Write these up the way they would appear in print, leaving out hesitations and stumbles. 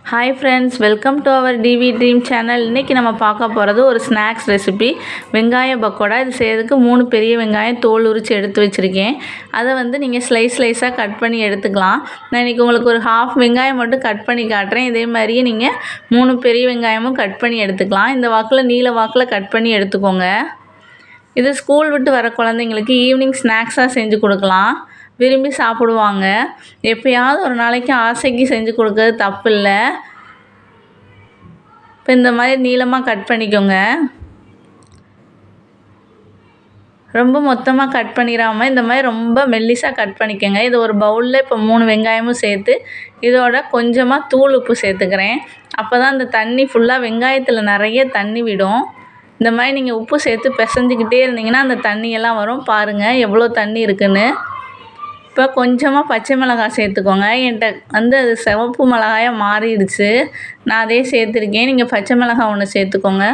Hi friends, welcome to our DV Dream channel. இன்னைக்கு நம்ம பார்க்க போகிறது ஒரு ஸ்நாக்ஸ் ரெசிபி வெங்காய பக்கோடா. இது செய்யறதுக்கு 3 பெரிய வெங்காயம் தோல் உரித்து எடுத்து வச்சுருக்கேன். அதை நீங்கள் ஸ்லைஸாக கட் பண்ணி எடுத்துக்கலாம். நான் இன்றைக்கி உங்களுக்கு ஒரு ஹாஃப் வெங்காயம் மட்டும் கட் பண்ணி காட்டுறேன். இதே மாதிரியே நீங்கள் 3 பெரிய வெங்காயமும் கட் பண்ணி எடுத்துக்கலாம். இந்த வாக்கில் நீல வாக்கில் கட் பண்ணி எடுத்துக்கோங்க. இது ஸ்கூல் விட்டு வர குழந்தைங்களுக்கு ஈவினிங் ஸ்நாக்ஸாக செஞ்சு கொடுக்கலாம். விரும்பி சாப்பிடுவாங்க. எப்போயாவது ஒரு நாளைக்கு ஆசைக்கு செஞ்சு கொடுக்கறது தப்பு இல்லை. இப்போ இந்த மாதிரி நீளமாக கட் பண்ணிக்கோங்க. ரொம்ப மொத்தமாக கட் பண்ணிடாமல் இந்த மாதிரி ரொம்ப மெல்லிசாக கட் பண்ணிக்கோங்க. இது ஒரு பவுலில் இப்போ 3 வெங்காயமும் சேர்த்து இதோட கொஞ்சமாக தூள் உப்பு சேர்த்துக்கிறேன். அப்போ தான் அந்த தண்ணி ஃபுல்லாக வெங்காயத்தில் நிறைய தண்ணி விடும். இந்த மாதிரி நீங்கள் உப்பு சேர்த்து பிசைஞ்சிக்கிட்டே இருந்தீங்கன்னா அந்த தண்ணியெல்லாம் வரும். பாருங்கள் எவ்வளோ தண்ணி இருக்குன்னு. இப்போ கொஞ்சமாக பச்சை மிளகாய் சேர்த்துக்கோங்க. என்கிட்ட அது சிவப்பு மிளகாயாக மாறிடுச்சு. நான் அதே சேர்த்துருக்கேன். நீங்கள் பச்சை மிளகாய் ஒன்று சேர்த்துக்கோங்க.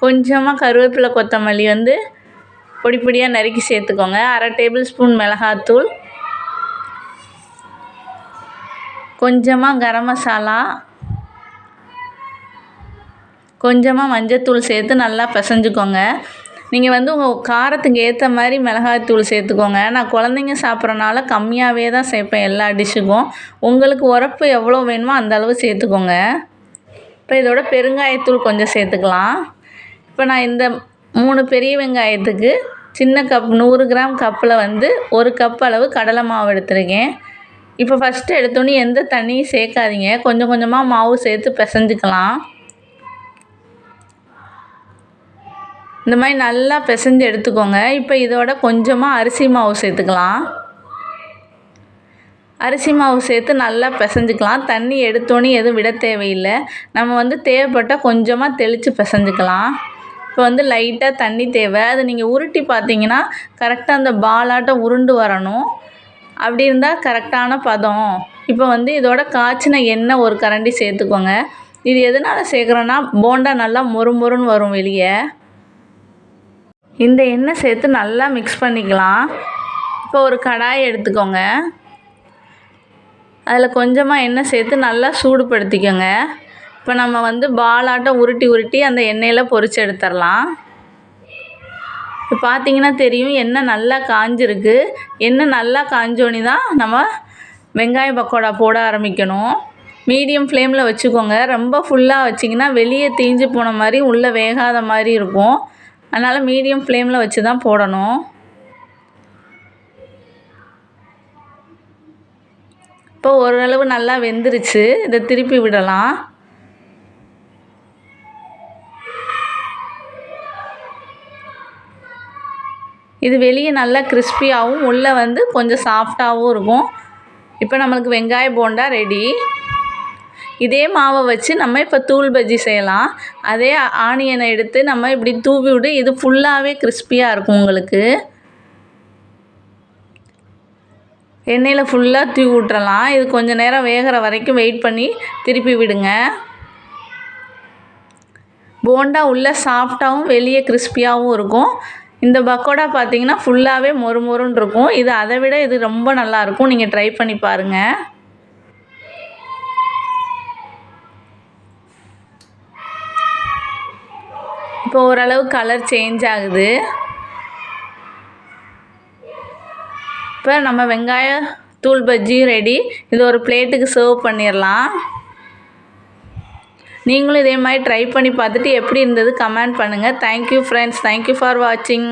கொஞ்சமாக கருவேப்பிலை கொத்தமல்லி பொடி பொடியாக நறுக்கி சேர்த்துக்கோங்க. 1/2 டேபிள் ஸ்பூன் மிளகாத்தூள், கொஞ்சமாக கரம் மசாலா, கொஞ்சமாக மஞ்சத்தூள் சேர்த்து நல்லா பிசைஞ்சுக்கோங்க. நீங்கள் உங்கள் காரத்துக்கு ஏற்ற மாதிரி மிளகாய்த்தூள் சேர்த்துக்கோங்க. நான் குழந்தைங்க சாப்பிட்றனால கம்மியாகவே தான் சேர்ப்பேன் எல்லா டிஷ்ஷுக்கும். உங்களுக்கு உரப்பு எவ்வளோ வேணுமோ அந்த அளவு சேர்த்துக்கோங்க. இப்போ இதோட பெருங்காயத்தூள் கொஞ்சம் சேர்த்துக்கலாம். இப்போ நான் இந்த 3 பெரிய வெங்காயத்துக்கு சின்ன கப் 100 கிராம் கப்பில் 1 கப் அளவு கடலை மாவு எடுத்துருக்கேன். இப்போ ஃபஸ்ட்டு எடுத்தோன்னே எந்த தண்ணியும் சேர்க்காதீங்க. கொஞ்சம் கொஞ்சமாக மாவு சேர்த்து பிசைஞ்சிக்கலாம். இந்த மாதிரி நல்லா பிசைஞ்சு எடுத்துக்கோங்க. இப்போ இதோட கொஞ்சமாக அரிசி மாவு சேர்த்துக்கலாம். அரிசி மாவு சேர்த்து நல்லா பிசைஞ்சிக்கலாம். தண்ணி எடுத்தோன்னே எதுவும் விட தேவையில்லை. நம்ம தேவைப்பட்டால் கொஞ்சமாக தெளித்து பிசைஞ்சிக்கலாம். இப்போ லைட்டாக தண்ணி தேவை. அதை நீங்கள் உருட்டி பார்த்தீங்கன்னா கரெக்டாக அந்த பாலாட்டம் உருண்டு வரணும். அப்படி இருந்தால் கரெக்டான பதம். இப்போ இதோட காய்ச்சின எண்ணெய் 1 கரண்டி சேர்த்துக்கோங்க. இது எதனால் சேர்க்குறோன்னா போண்டா நல்லா மொறுமொறுன்னு வரும் வெளியே. இந்த எண்ணெய் சேர்த்து நல்லா மிக்ஸ் பண்ணிக்கலாம். இப்போ ஒரு கடாயை எடுத்துக்கோங்க. அதில் கொஞ்சமாக எண்ணெய் சேர்த்து நல்லா சூடுபடுத்திக்கோங்க. இப்போ நம்ம பாலாட்டம் உருட்டி அந்த எண்ணெயில் பொரிச்சு எடுத்துடலாம். இப்போ பார்த்தீங்கன்னா தெரியும் எண்ணெய் நல்லா காஞ்சிருக்கு. எண்ணெய் நல்லா காஞ்சோன்னே தான் நம்ம வெங்காய பக்கோடா போட ஆரம்பிக்கணும். மீடியம் ஃப்ளேமில் வச்சுக்கோங்க. ரொம்ப ஃபுல்லாக வச்சிங்கன்னா வெளியே தீஞ்சு போன மாதிரி உள்ளே வேகாத மாதிரி இருக்கும். அதனால் மீடியம் ஃப்ளேமில் வச்சு தான் போடணும். இப்போ ஓரளவு நல்லா வெந்துருச்சு. இதை திருப்பி விடலாம். இது வெளியே நல்லா கிறிஸ்பியாகவும் உள்ளே கொஞ்சம் சாஃப்டாகவும் இருக்கும். இப்போ நம்மளுக்கு வெங்காய போண்டா ரெடி. இதே மாவை வச்சு நம்ம இப்போ தூள் பஜ்ஜி செய்யலாம். அதே ஆனியனை எடுத்து நம்ம இப்படி தூவி விட்டு இது ஃபுல்லாகவே கிறிஸ்பியாக இருக்கும். உங்களுக்கு எண்ணெயில் ஃபுல்லாக தூவி விட்டுறலாம். இது கொஞ்சம் நேரம் வேகிற வரைக்கும் வெயிட் பண்ணி திருப்பி விடுங்க. போண்டா உள்ளே சாஃப்டாகவும் வெளியே கிறிஸ்பியாகவும் இருக்கும். இந்த பக்கோடா பார்த்தீங்கன்னா ஃபுல்லாகவே மொறுமொறுன்னு இருக்கும். இது அதை விட இது ரொம்ப நல்லாயிருக்கும். நீங்கள் ட்ரை பண்ணி பாருங்கள். இப்போ ஓரளவு கலர் சேஞ்ச் ஆகுது. இப்போ நம்ம வெங்காய தூள் பஜ்ஜி ரெடி. இது ஒரு பிளேட்டுக்கு சர்வ் பண்ணிடலாம். நீங்களும் இதே மாதிரி ட்ரை பண்ணி பார்த்துட்டு எப்படி இருந்தது கமெண்ட் பண்ணுங்கள். Thank you friends. தேங்க்யூ ஃபார் வாட்சிங்.